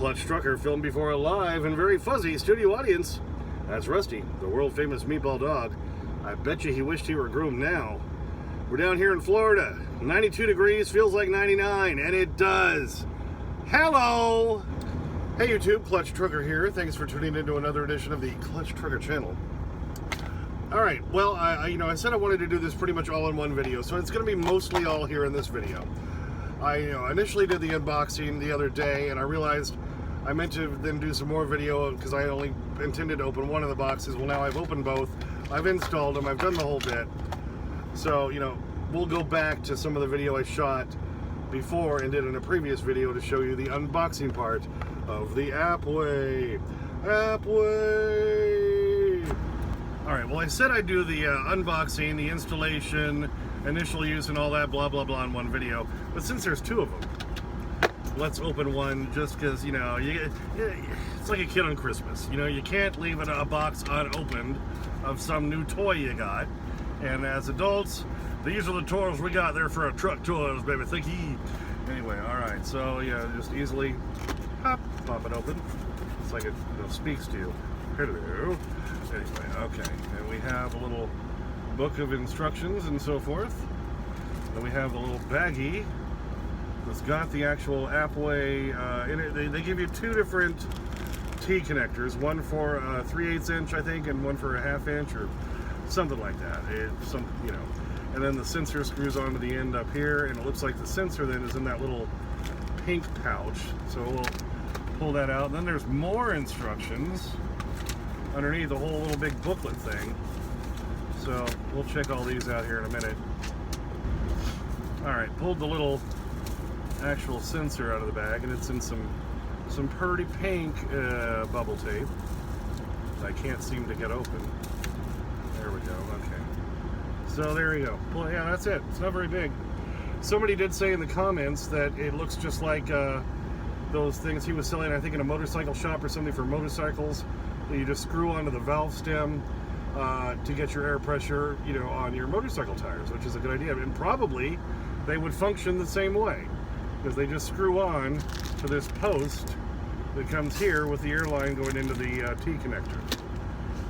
Clutch Trucker filmed before a live and very fuzzy studio audience. That's Rusty, the world-famous meatball dog. I bet you he wished he were groomed now. We're down here in Florida. 92 degrees, feels like 99, and it does. Hello! Hey YouTube, Clutch Trucker here. Thanks for tuning into another edition of the Clutch Trucker channel. Alright, well, I said I wanted to do this pretty much all in one video, so it's going to be mostly all here in this video. I initially did the unboxing the other day, and I realized I meant to then do some more video because I only intended to open one of the boxes. Well, now I've opened both. I've installed them. I've done the whole bit. So, we'll go back to some of the video I shot before and did in a previous video to show you the unboxing part of the AppWay. AppWay! Alright, well, I said I'd do the unboxing, the installation, initial use, and all that blah blah blah in one video. But since there's two of them, let's open one just because, it's like a kid on Christmas. You can't leave a box unopened of some new toy you got. And as adults, these are the toys we got there for our truck toys, baby. Thank you. Anyway, alright, so yeah, just easily pop it open. It's like it speaks to you. Hello. Anyway, okay. And we have a little book of instructions and so forth. Then we have the little baggie that's got the actual AppWay in it. They give you two different T connectors, one for 3/8 inch, I think, and one for a 1/2 inch or something like that. And then the sensor screws onto the end up here, and it looks like the sensor then is in that little pink pouch. So we'll pull that out. And then there's more instructions underneath the whole little big booklet thing. So we'll check all these out here in a minute. Alright, pulled the little actual sensor out of the bag, and it's in some pretty pink bubble tape that I can't seem to get open. There we go, okay. So there you go. Well, yeah, that's it. It's not very big. Somebody did say in the comments that it looks just like those things he was selling, I think in a motorcycle shop or something for motorcycles, that you just screw onto the valve stem to get your air pressure, on your motorcycle tires, which is a good idea. And probably they would function the same way, because they just screw on to this post that comes here with the air line going into the T connector.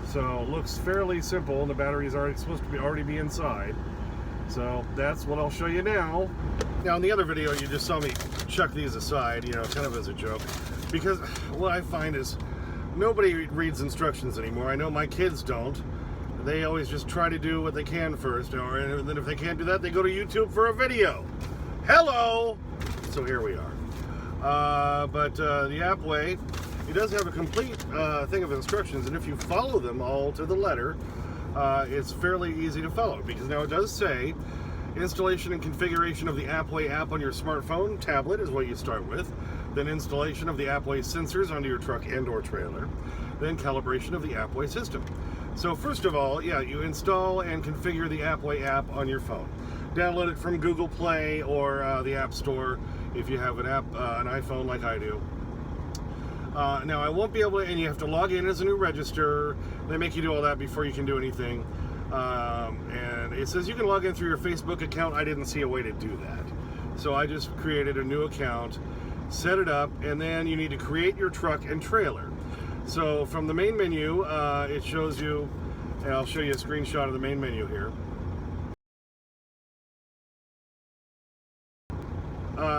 So it looks fairly simple, and the battery's supposed to already be inside. So that's what I'll show you now. Now in the other video you just saw me chuck these aside, kind of as a joke, because what I find is nobody reads instructions anymore. I know my kids don't. They always just try to do what they can first, and then if they can't do that, they go to YouTube for a video. Hello! So here we are. But the AppWay, it does have a complete thing of instructions, and if you follow them all to the letter, it's fairly easy to follow, because now it does say installation and configuration of the AppWay app on your smartphone, tablet is what you start with, then installation of the AppWay sensors onto your truck and or trailer, then calibration of the AppWay system. So first of all, yeah, you install and configure the AppWay app on your phone. Download it from Google Play or the App Store if you have an iPhone like I do. Now I won't be able to, and you have to log in as a new register. They make you do all that before you can do anything. And it says you can log in through your Facebook account. I didn't see a way to do that. So I just created a new account, set it up, and then you need to create your truck and trailer. So from the main menu, it shows you, and I'll show you a screenshot of the main menu here.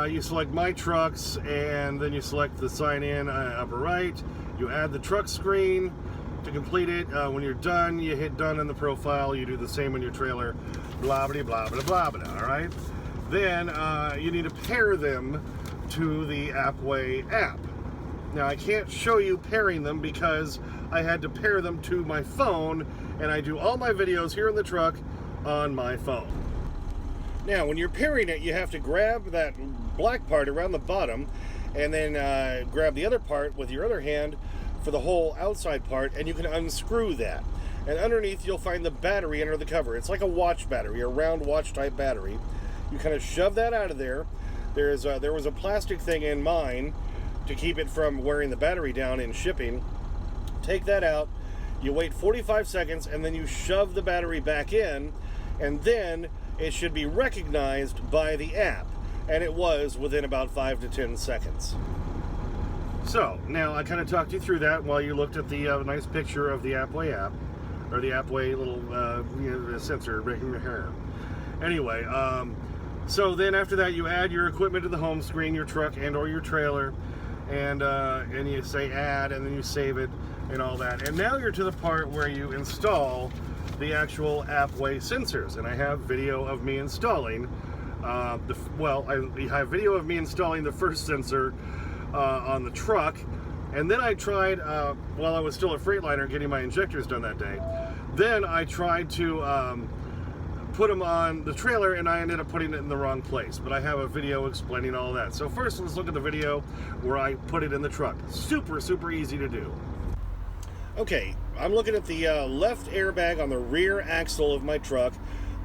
You select My Trucks, and then you select the sign in upper right. You add the truck screen to complete it. When you're done, you hit done in the profile. You do the same on your trailer. Blah blah blah blah blah blah. All right. Then you need to pair them to the AppWay app. Now I can't show you pairing them because I had to pair them to my phone, and I do all my videos here in the truck on my phone. Now when you're pairing it, you have to grab that black part around the bottom, and then grab the other part with your other hand for the whole outside part, and you can unscrew that. And underneath you'll find the battery under the cover. It's like a watch battery, a round watch type battery. You kind of shove that out of there. There was a plastic thing in mine to keep it from wearing the battery down in shipping. Take that out, you wait 45 seconds, and then you shove the battery back in, and then it should be recognized by the app. And it was within about 5 to 10 seconds. So now I kind of talked you through that while you looked at the nice picture of the AppWay app, or the AppWay little the sensor making your hair. Anyway, so then after that you add your equipment to the home screen, your truck and or your trailer, and you say add, and then you save it and all that. And now you're to the part where you install the actual AppWay sensors, and I have video of me installing. I have video of me installing the first sensor on the truck, and then I tried while I was still a Freightliner getting my injectors done that day. Then I tried to put them on the trailer, and I ended up putting it in the wrong place, but I have a video explaining all that. So first, let's look at the video where I put it in the truck. Super easy to do. Okay, I'm looking at the left airbag on the rear axle of my truck.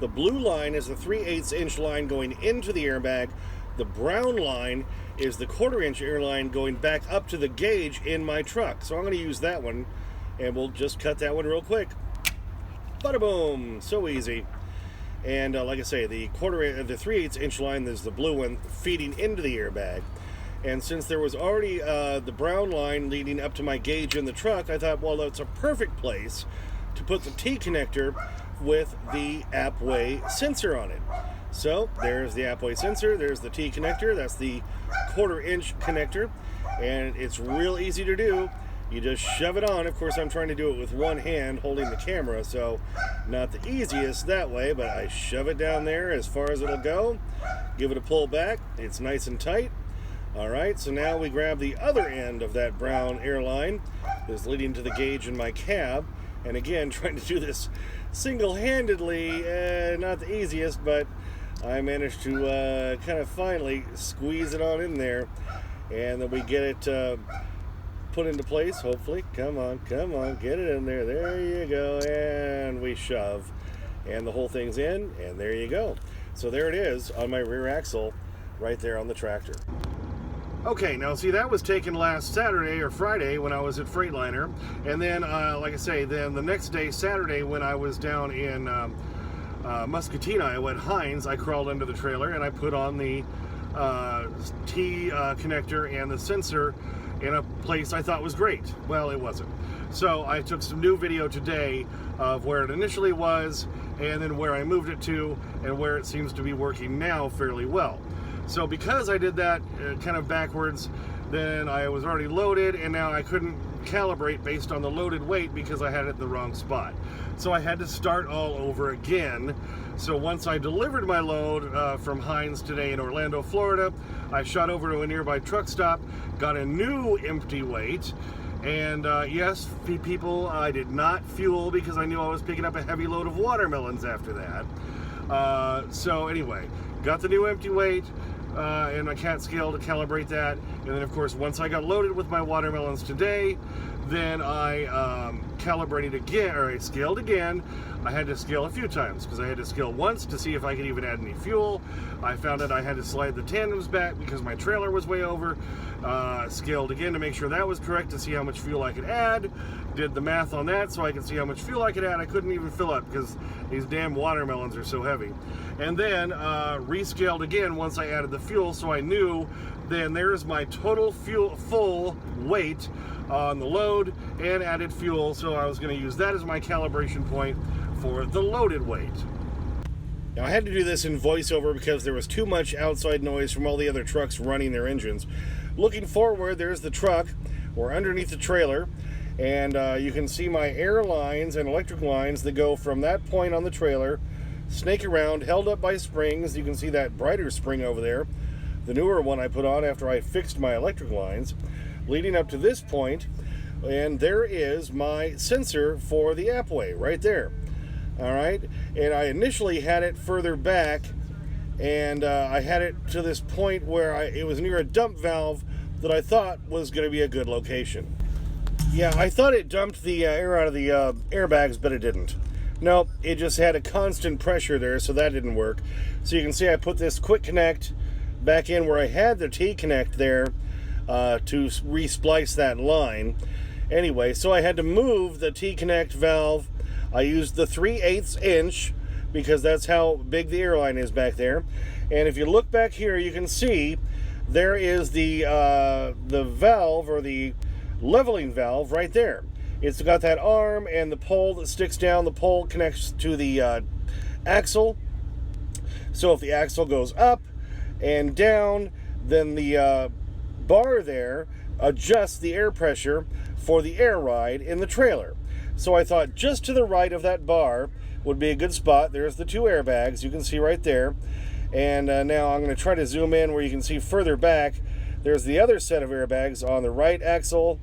The blue line is the 3/8 inch line going into the airbag. The brown line is the 1/4 inch air line going back up to the gauge in my truck. So I'm going to use that one, and we'll just cut that one real quick. Bada boom, so easy. And like I say, the 3/8 inch line is the blue one feeding into the airbag. And since there was already the brown line leading up to my gauge in the truck, I thought, well, that's a perfect place to put the T connector with the AppWay sensor on it. So there's the AppWay sensor, there's the T connector, that's the 1/4 inch connector, and it's real easy to do. You just shove it on. Of course, I'm trying to do it with one hand holding the camera, so not the easiest that way, but I shove it down there as far as it'll go, give it a pull back, it's nice and tight. Alright, so now we grab the other end of that brown airline that's leading to the gauge in my cab, and again, trying to do this single-handedly, not the easiest, but I managed to kind of finally squeeze it on in there, and then we get it put into place, hopefully. Come on, get it in there. There you go, and we shove, and the whole thing's in, and there you go. So there it is on my rear axle, right there on the tractor. Okay, now see, that was taken last Saturday or Friday when I was at Freightliner, and then, like I say, then the next day, Saturday, when I was down in Muscatine, Iowa, at Hines, I crawled under the trailer and I put on the T connector and the sensor in a place I thought was great. Well, it wasn't. So I took some new video today of where it initially was, and then where I moved it to, and where it seems to be working now fairly well. So because I did that kind of backwards, then I was already loaded, and now I couldn't calibrate based on the loaded weight because I had it in the wrong spot. So I had to start all over again. So once I delivered my load from Hines today in Orlando, Florida, I shot over to a nearby truck stop, got a new empty weight, and yes, people, I did not fuel because I knew I was picking up a heavy load of watermelons after that. So anyway, got the new empty weight, and my cat scale to calibrate that, and then of course once I got loaded with my watermelons today, then I calibrated again, or I scaled again. I had to scale a few times because I had to scale once to see if I could even add any fuel. I found that I had to slide the tandems back because my trailer was way over. Scaled again to make sure that was correct to see how much fuel I could add. Did the math on that so I could see how much fuel I could add. I couldn't even fill up because these damn watermelons are so heavy. And then rescaled again once I added the fuel, so I knew then there's my total full weight on the load and added fuel, so I was going to use that as my calibration point for the loaded weight. Now I had to do this in voiceover because there was too much outside noise from all the other trucks running their engines. Looking forward, there's the truck. We're underneath the trailer, and you can see my air lines and electric lines that go from that point on the trailer, snake around, held up by springs. You can see that brighter spring over there, the newer one I put on after I fixed my electric lines, leading up to this point, and there is my sensor for the AppWay right there. All right, and I initially had it further back, and I had it to this point where it was near a dump valve that I thought was going to be a good location. Yeah, I thought it dumped the air out of the airbags, but it didn't. Nope, it just had a constant pressure there, so that didn't work. So you can see I put this quick connect back in where I had the T-connect there to re-splice that line. Anyway, so I had to move the T-connect valve. I used the 3/8 inch because that's how big the airline is back there. And if you look back here, you can see there is the valve, or the leveling valve, right there. It's got that arm and the pole that sticks down. The pole connects to the axle. So if the axle goes up and down, then the bar there adjusts the air pressure for the air ride in the trailer. So I thought just to the right of that bar would be a good spot. There's the two airbags you can see right there. And now I'm going to try to zoom in where you can see further back. There's the other set of airbags on the right axle,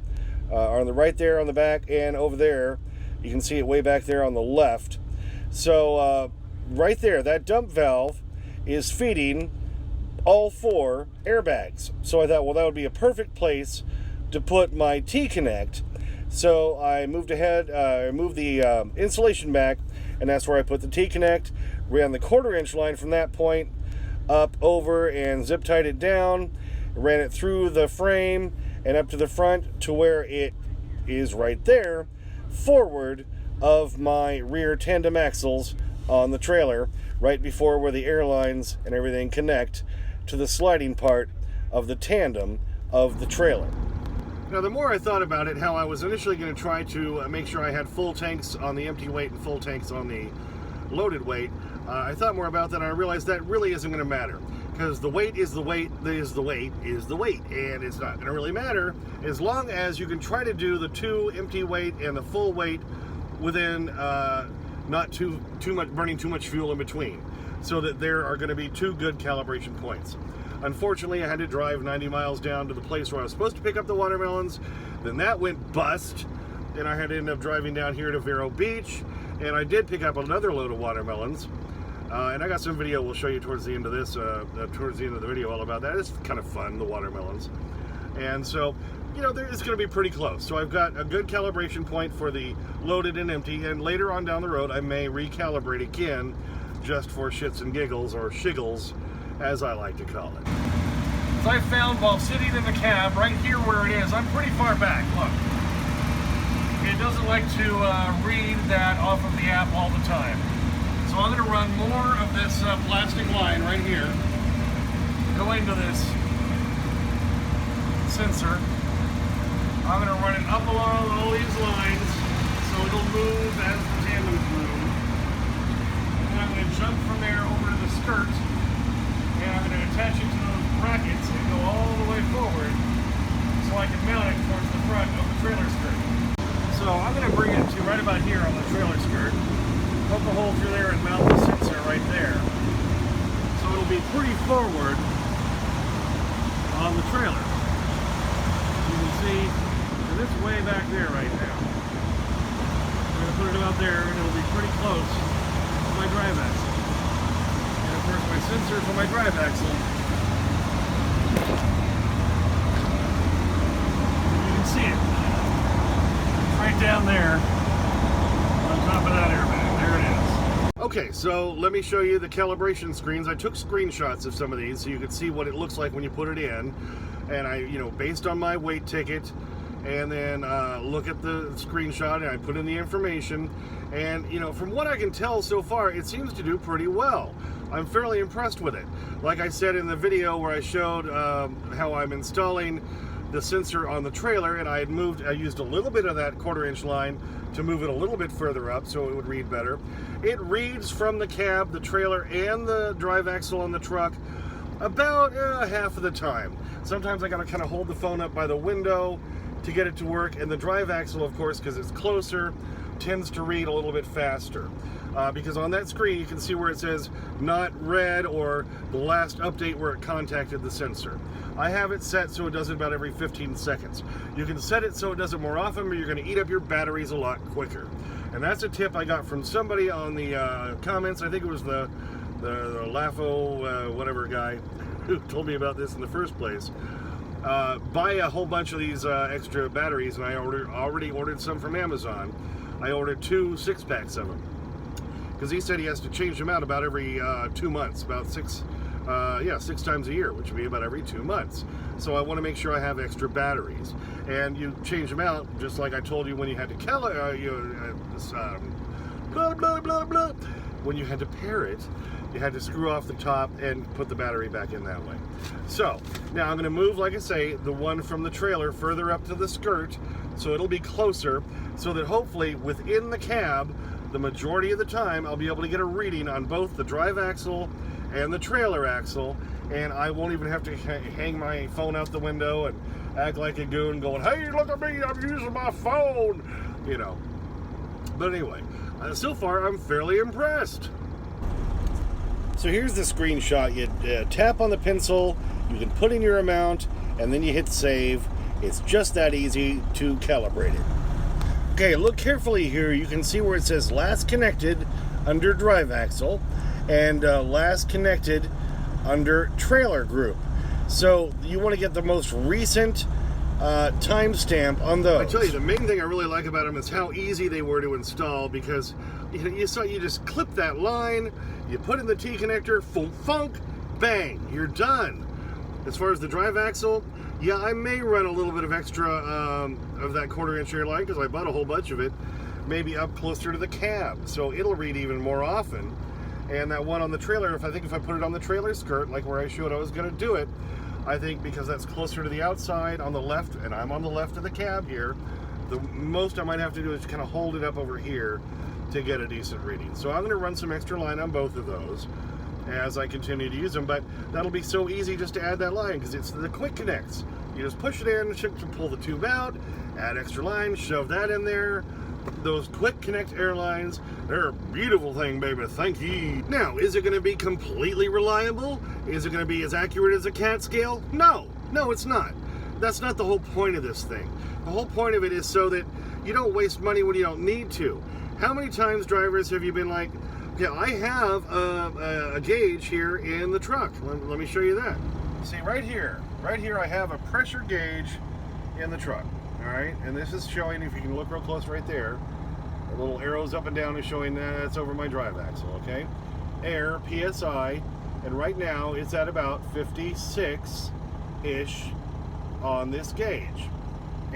on the right there on the back, and over there you can see it way back there on the left. So right there, that dump valve is feeding all four airbags. So I thought, well, that would be a perfect place to put my T-connect. So I moved ahead, moved the insulation back, and that's where I put the T-connect. Ran the 1/4 inch line from that point up over and zip tied it down. Ran it through the frame and up to the front to where it is right there, forward of my rear tandem axles on the trailer, right before where the airlines and everything connect to the sliding part of the tandem of the trailer. Now, the more I thought about it, how I was initially going to try to make sure I had full tanks on the empty weight and full tanks on the loaded weight, I thought more about that, and I realized that really isn't going to matter, because the weight is the weight is the weight is the weight, and it's not going to really matter as long as you can try to do the two empty weight and the full weight within not too much, burning too much fuel in between, so that there are going to be two good calibration points. Unfortunately, I had to drive 90 miles down to the place where I was supposed to pick up the watermelons. Then that went bust, and I had to end up driving down here to Vero Beach, and I did pick up another load of watermelons. And I got some video we'll show you towards the end of this, towards the end of the video, all about that. It's kind of fun, the watermelons. And so, you know, it's going to be pretty close. So I've got a good calibration point for the loaded and empty, and later on down the road, I may recalibrate again, just for shits and giggles, or shiggles, as I like to call it. So I found while sitting in the cab, right here where it is, I'm pretty far back, look. It doesn't like to read that off of the app all the time. So I'm going to run more of this plastic line right here, going to this sensor. I'm going to run it up along all these lines, so it'll move as the tandems move. And I'm going to jump from there over to the skirt, and I'm going to attach it to those brackets and go all the way forward so I can mount it towards the front of the trailer skirt. So I'm going to bring it to right about here on the trailer skirt, poke a hole through there and mount the sensor right there. So it'll be pretty forward on the trailer. You can see, and it's way back there right now. I'm going to put it about there, and it'll be pretty close to my drive axle. And of course my sensor for my drive axle, you can see it. It's right down there on top of that airbag. There it is. Okay, so let me show you the calibration screens. I took screenshots of some of these so you could see what it looks like when you put it in. And I, based on my weight ticket, and then look at the screenshot, and I put in the information. And, from what I can tell so far, it seems to do pretty well. I'm fairly impressed with it. Like I said in the video where I showed how I'm installing the sensor on the trailer, and I used a little bit of that 1/4 inch line to move it a little bit further up so it would read better. It reads from the cab, the trailer, and the drive axle on the truck about half of the time. Sometimes I gotta kind of hold the phone up by the window to get it to work, and the drive axle, of course, because it's closer, tends to read a little bit faster. Because on that screen you can see where it says not read, or the last update where it contacted the sensor. I have it set so it does it about every 15 seconds. You can set it so it does it more often, but you're going to eat up your batteries a lot quicker. And that's a tip I got from somebody on the comments. I think it was the LAFO whatever guy who told me about this in the first place. Buy a whole bunch of these extra batteries, and I already ordered some from Amazon. I ordered 2 6-packs of them, because he said he has to change them out about every 2 months, about 6 times a year, which would be about every 2 months. So I want to make sure I have extra batteries, and you change them out just like I told you when you had to blah blah blah blah. When you had to pair it, you had to screw off the top and put the battery back in that way. So now I'm going to move, like I say, the one from the trailer further up to the skirt, so it'll be closer, so that hopefully within the cab, the majority of the time, I'll be able to get a reading on both the drive axle and the trailer axle, and I won't even have to hang my phone out the window and act like a goon going, hey, look at me, I'm using my phone, you know. But anyway, so far I'm fairly impressed. So here's the screenshot. You tap on the pencil, you can put in your amount, and then you hit save. It's just that easy to calibrate it. Okay, look carefully here. You can see where it says last connected under drive axle and last connected under trailer group. So you want to get the most recent timestamp on those. I tell you, the main thing I really like about them is how easy they were to install, because you just clip that line, you put in the T connector, funk, bang, you're done. As far as the drive axle, yeah, I may run a little bit of extra of that 1/4-inch air line, because I bought a whole bunch of it, maybe up closer to the cab, so it'll read even more often. And that one on the trailer, if I put it on the trailer skirt, like where I showed I was going to do it, I think because that's closer to the outside on the left, and I'm on the left of the cab here, the most I might have to do is kind of hold it up over here to get a decent reading. So I'm going to run some extra line on both of those as I continue to use them, but that'll be so easy just to add that line, because it's the quick connects. You just push it in, pull the tube out, add extra line, shove that in there. Those quick connect airlines, they're a beautiful thing, baby. Thank you. Now, is it going to be completely reliable? Is it going to be as accurate as a CAT scale? No, it's not. That's not the whole point of this thing. The whole point of it is so that you don't waste money when you don't need to. How many times, drivers, have you been like, okay, I have a gauge here in the truck. Let me show you that. See, right here I have a pressure gauge in the truck. All right, and this is showing, if you can look real close right there, the little arrows up and down is showing that's over my drive axle, okay? Air, PSI, and right now it's at about 56-ish on this gauge.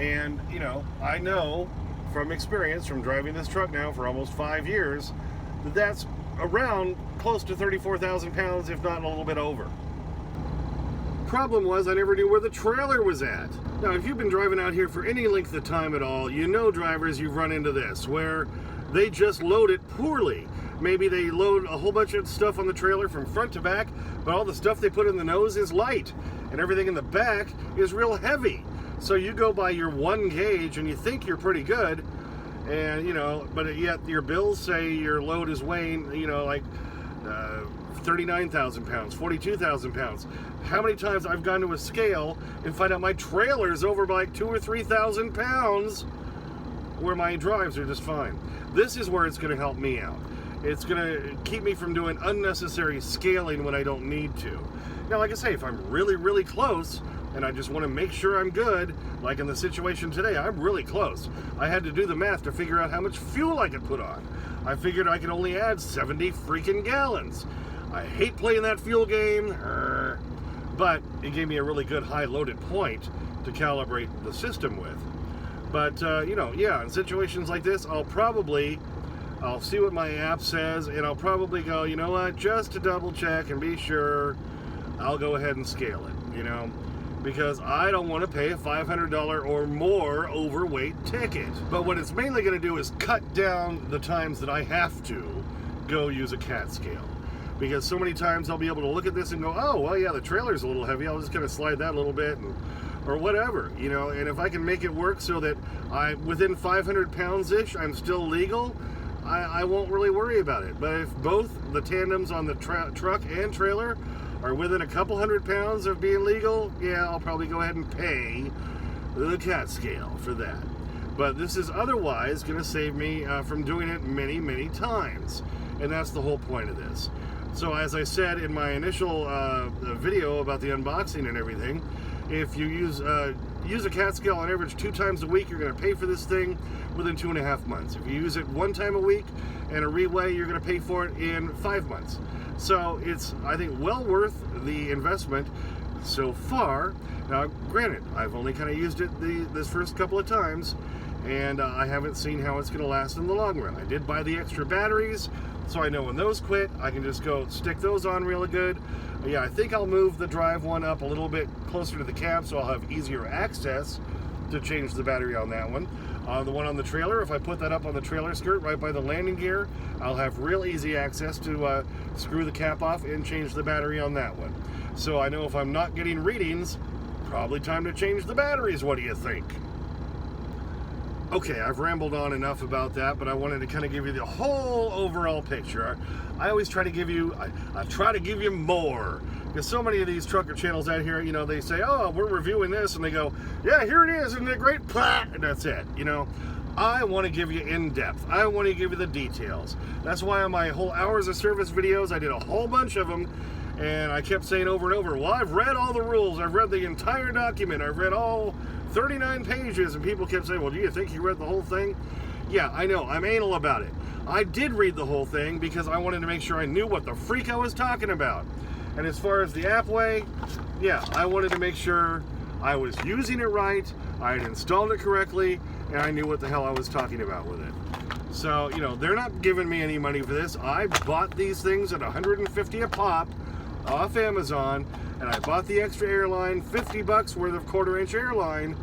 And, you know, I know from experience, from driving this truck now for almost 5 years, that that's around close to 34,000 pounds, if not a little bit over. Problem was, I never knew where the trailer was at. Now, if you've been driving out here for any length of time at all, you know, drivers, you've run into this, where they just load it poorly. Maybe they load a whole bunch of stuff on the trailer from front to back, but all the stuff they put in the nose is light, and everything in the back is real heavy. So you go by your one gauge, and you think you're pretty good, and, you know, but yet your bills say your load is weighing, you know, like 39,000 pounds, 42,000 pounds. How many times I've gone to a scale and find out my trailer's over by like 2,000 or 3,000 pounds, where my drives are just fine. This is where it's going to help me out. It's going to keep me from doing unnecessary scaling when I don't need to. Now, like I say, if I'm really, really close, and I just want to make sure I'm good, like in the situation today, I'm really close. I had to do the math to figure out how much fuel I could put on. I figured I could only add 70 freaking gallons. I hate playing that fuel game, but it gave me a really good high loaded point to calibrate the system with. But, you know, yeah, in situations like this, I'll see what my app says, and I'll probably go, you know what, just to double check and be sure, I'll go ahead and scale it, you know, because I don't want to pay a $500 or more overweight ticket. But what it's mainly going to do is cut down the times that I have to go use a CAT scale. Because so many times I'll be able to look at this and go, oh, well, yeah, the trailer's a little heavy. I'll just kind of slide that a little bit, or whatever, you know. And if I can make it work so that within 500 pounds-ish, I'm still legal, I won't really worry about it. But if both the tandems on the truck and trailer are within a couple 100 pounds of being legal, yeah, I'll probably go ahead and pay the CAT scale for that. But this is otherwise going to save me from doing it many, many times. And that's the whole point of this. So as I said in my initial video about the unboxing and everything, if you use a CAT scale on average 2 times a week, you're going to pay for this thing within 2.5 months. If you use it 1 time a week and a reweigh, you're going to pay for it in 5 months. So it's, I think, well worth the investment. so far. Now, granted, I've only kind of used it this first couple of times, and I haven't seen how it's going to last in the long run. I did buy the extra batteries, so I know when those quit, I can just go stick those on really good. Yeah, I think I'll move the drive one up a little bit closer to the cab so I'll have easier access to change the battery on that one. The one on the trailer, if I put that up on the trailer skirt right by the landing gear, I'll have real easy access to screw the cap off and change the battery on that one. So I know if I'm not getting readings, probably time to change the batteries. What do you think? Okay, I've rambled on enough about that, but I wanted to kind of give you the whole overall picture. I always try to give you, I try to give you more. Because so many of these trucker channels out here, you know, they say, oh, we're reviewing this, and they go, yeah, here it is, isn't it great? And that's it, you know. I want to give you in-depth. I want to give you the details. That's why on my whole hours of service videos, I did a whole bunch of them, and I kept saying over and over, well, I've read all the rules. I've read the entire document. I've read all 39 pages, and people kept saying, well, do you think you read the whole thing? Yeah, I know. I'm anal about it. I did read the whole thing because I wanted to make sure I knew what the freak I was talking about. And as far as the AppWay, yeah, I wanted to make sure I was using it right, I had installed it correctly, and I knew what the hell I was talking about with it. So, you know, they're not giving me any money for this. I bought these things at $150 a pop off Amazon, and I bought the extra airline, $50 worth of 1/4-inch airline,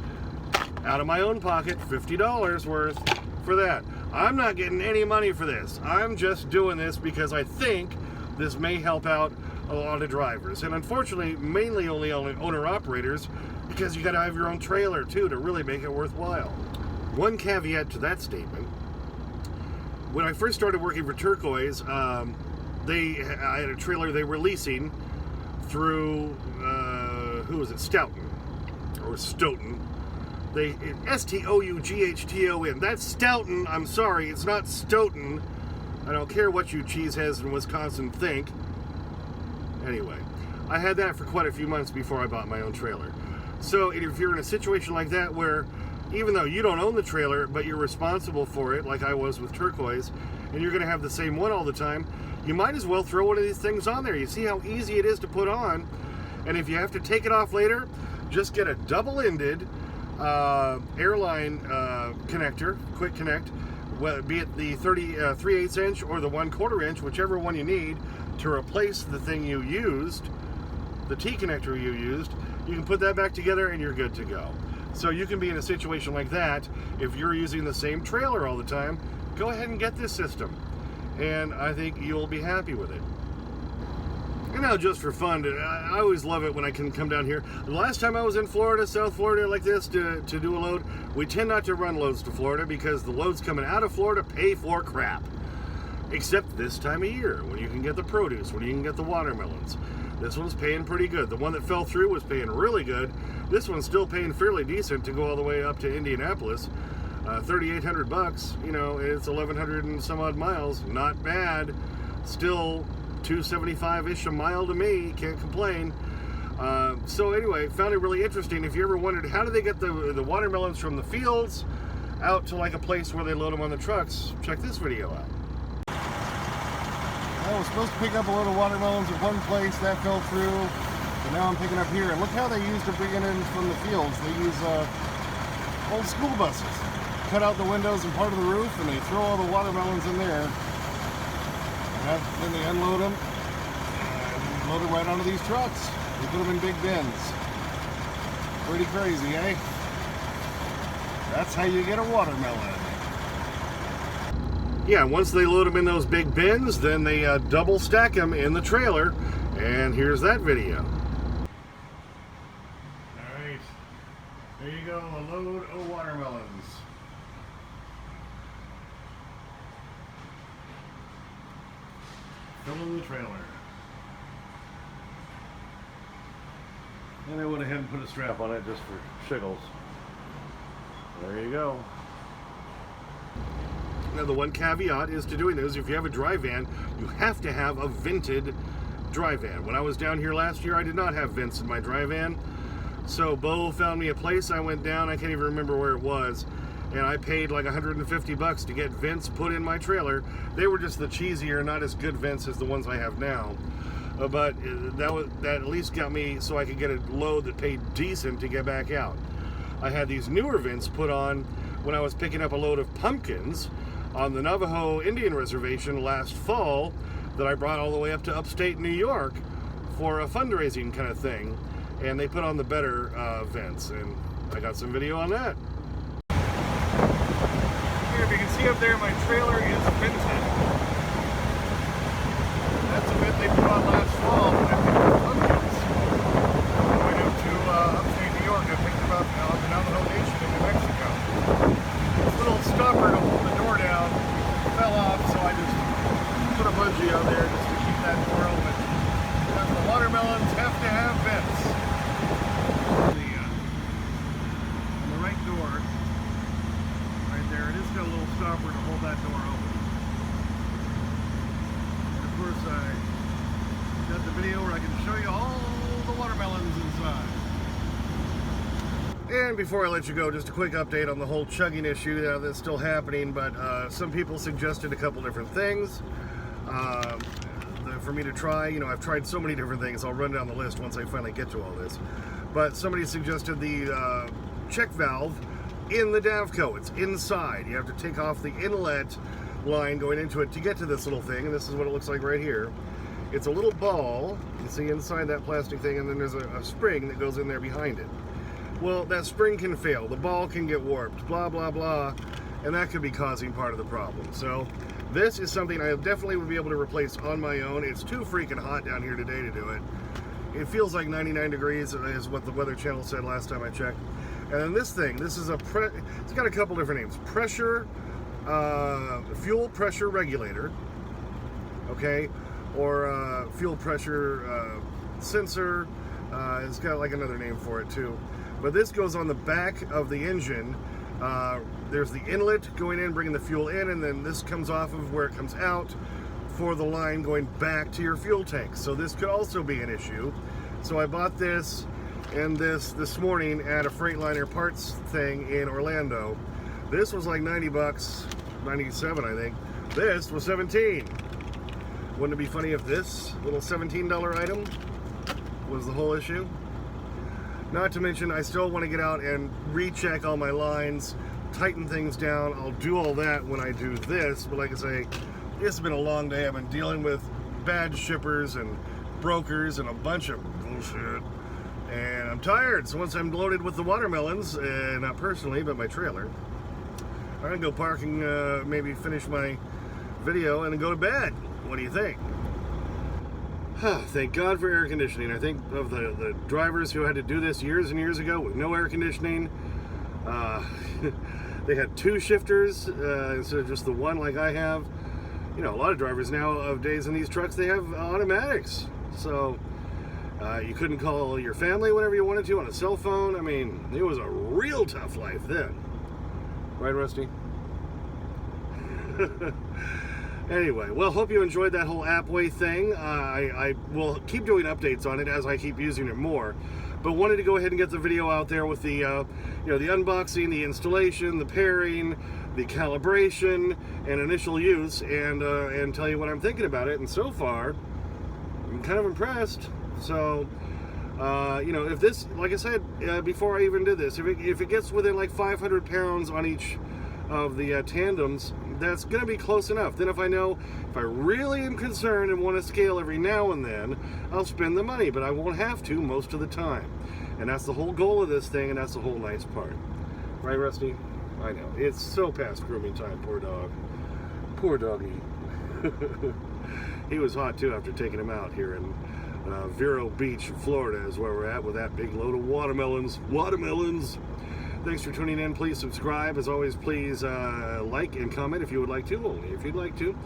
out of my own pocket, $50 worth for that. I'm not getting any money for this. I'm just doing this because I think this may help out a lot of drivers, and unfortunately mainly only owner-operators, because you got to have your own trailer too to really make it worthwhile. One caveat to that statement: when I first started working for Turquoise, I had a trailer they were leasing through who was it, Stoughton or Stoughton. S-T-O-U-G-H-T-O-N. That's Stoughton. I'm sorry, it's not Stoughton. I don't care what you cheeseheads in Wisconsin think. Anyway, I had that for quite a few months before I bought my own trailer. So if you're in a situation like that where even though you don't own the trailer, but you're responsible for it, like I was with Turquoise, and you're going to have the same one all the time, you might as well throw one of these things on there. You see how easy it is to put on, and if you have to take it off later, just get a double-ended airline connector, quick connect, be it the 3/8 inch or the 1/4 inch, whichever one you need, to replace the thing you used, the T connector you used. You can put that back together and you're good to go. So you can be in a situation like that if you're using the same trailer all the time. Go ahead and get this system, and I think you'll be happy with it. You know, just for fun, I always love it when I can come down here. The last time I was in Florida, South Florida, like this, to do a load, we tend not to run loads to Florida because the loads coming out of Florida pay for crap. Except this time of year, when you can get the produce, when you can get the watermelons. This one's paying pretty good. The one that fell through was paying really good. This one's still paying fairly decent to go all the way up to Indianapolis. $3,800, you know, it's 1,100 and some odd miles. Not bad. Still $275-ish a mile to me. Can't complain. So anyway, found it really interesting. If you ever wondered how do they get the watermelons from the fields out to like a place where they load them on the trucks, check this video out. I was supposed to pick up a load of watermelons at one place, that fell through, but now I'm picking up here. And look how they used to bring it in from the fields. They use old school buses. Cut out the windows and part of the roof, and they throw all the watermelons in there. And then they unload them and load it right onto these trucks. They put them in big bins. Pretty crazy, eh? That's how you get a watermelon. Yeah, once they load them in those big bins, then they double stack them in the trailer, and here's that video. Alright, there you go, a load of watermelons. Filling the trailer. And I went ahead and put a strap on it just for shiggles. There you go. Now the one caveat is to doing this, if you have a dry van, you have to have a vented dry van. When I was down here last year, I did not have vents in my dry van. So Bo found me a place. I went down, I can't even remember where it was, and I paid like $150 to get vents put in my trailer. They were just the cheesier, not as good vents as the ones I have now. but that at least got me so I could get a load that paid decent to get back out. I had these newer vents put on when I was picking up a load of pumpkins on the Navajo Indian Reservation last fall that I brought all the way up to upstate New York for a fundraising kind of thing, and they put on the better vents, and I got some video on that. Here, if you can see up there, my trailer is vented. That's a vent they put on last fall when I picked up pumpkins going up to upstate New York. I picked them up on the Navajo Nation in New Mexico. This little stopper to hold the door down fell off, so I just put a bungee out there just to keep that door open. Because the watermelons have to have vents. On the right door, right there, it is got a little stopper to hold that door open. And of course, I got the video where I can show you all the watermelons inside. And before I let you go, just a quick update on the whole chugging issue that's still happening, but some people suggested a couple different things for me to try. You know, I've tried so many different things. I'll run down the list once I finally get to all this. But somebody suggested the check valve in the Davco. It's inside. You have to take off the inlet line going into it to get to this little thing, and this is what it looks like right here. It's a little ball, you can see inside that plastic thing, and then there's a spring that goes in there behind it. Well, that spring can fail, the ball can get warped, blah, blah, blah, and that could be causing part of the problem. So this is something I definitely would be able to replace on my own. It's too freaking hot down here today to do it. It feels like 99 degrees is what the Weather Channel said last time I checked. And then this thing, this is it's got a couple different names. Fuel pressure regulator, okay? Or fuel pressure sensor. It's got like another name for it too. But this goes on the back of the engine. There's the inlet going in, bringing the fuel in, and then this comes off of where it comes out for the line going back to your fuel tank. So this could also be an issue. So I bought this and this morning at a Freightliner parts thing in Orlando. This was like 90 bucks, 97 I think. This was 17. Wouldn't it be funny if this little $17 item was the whole issue? Not to mention, I still want to get out and recheck all my lines, tighten things down. I'll do all that when I do this, but like I say, this has been a long day. I've been dealing with bad shippers and brokers and a bunch of bullshit, and I'm tired. So once I'm loaded with the watermelons, not personally, but my trailer, I'm gonna go park and maybe finish my video and then go to bed. What do you think? Thank God for air conditioning. I think of the drivers who had to do this years and years ago with no air conditioning. They had two shifters instead of just the one like I have. You know, a lot of drivers nowadays in these trucks, they have automatics. So you couldn't call your family whenever you wanted to on a cell phone. I mean, it was a real tough life then. Right, Rusty? Anyway, well, hope you enjoyed that whole AppWay thing. I will keep doing updates on it as I keep using it more. But wanted to go ahead and get the video out there with the, you know, the unboxing, the installation, the pairing, the calibration, and initial use, and tell you what I'm thinking about it. And so far, I'm kind of impressed. So, you know, if this, like I said before I even did this, if it gets within like 500 pounds on each of the tandems, that's going to be close enough. Then if I really am concerned and want to scale every now and then, I'll spend the money, but I won't have to most of the time. And that's the whole goal of this thing, and that's the whole nice part. Right, Rusty? I know. It's so past grooming time, poor dog. Poor doggy. He was hot too after taking him out here in Vero Beach, Florida is where we're at with that big load of watermelons. Watermelons! Thanks for tuning in. Please subscribe. As always, please like and comment if you would like to, only if you'd like to.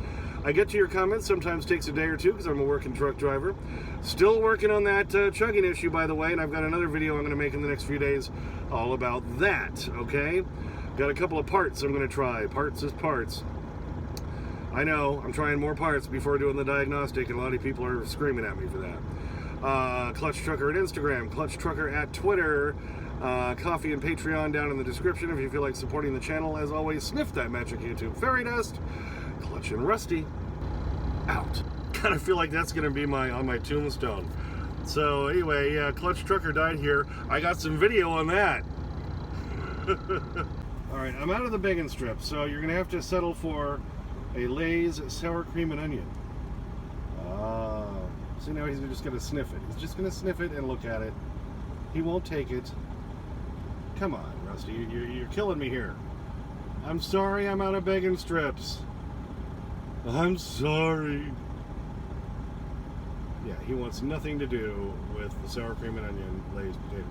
I get to your comments. Sometimes takes a day or two because I'm a working truck driver. Still working on that chugging issue, by the way, and I've got another video I'm going to make in the next few days all about that, okay? Got a couple of parts I'm going to try. Parts is parts. I know, I'm trying more parts before doing the diagnostic, and a lot of people are screaming at me for that. Clutch Trucker at Instagram, Clutch Trucker at Twitter, Coffee and Patreon down in the description if you feel like supporting the channel. As always, sniff that magic YouTube fairy dust. Clutch and Rusty, out. kind of feel like that's going to be on my tombstone. So anyway, yeah, Clutch Trucker died here. I got some video on that. All right, I'm out of the bacon strips, so you're going to have to settle for a Lay's sour cream and onion. So now he's just going to sniff it. He's just going to sniff it and look at it. He won't take it. Come on, Rusty, you're killing me here. I'm sorry, I'm out of bacon strips. I'm sorry. Yeah, he wants nothing to do with the sour cream and onion Lay's potato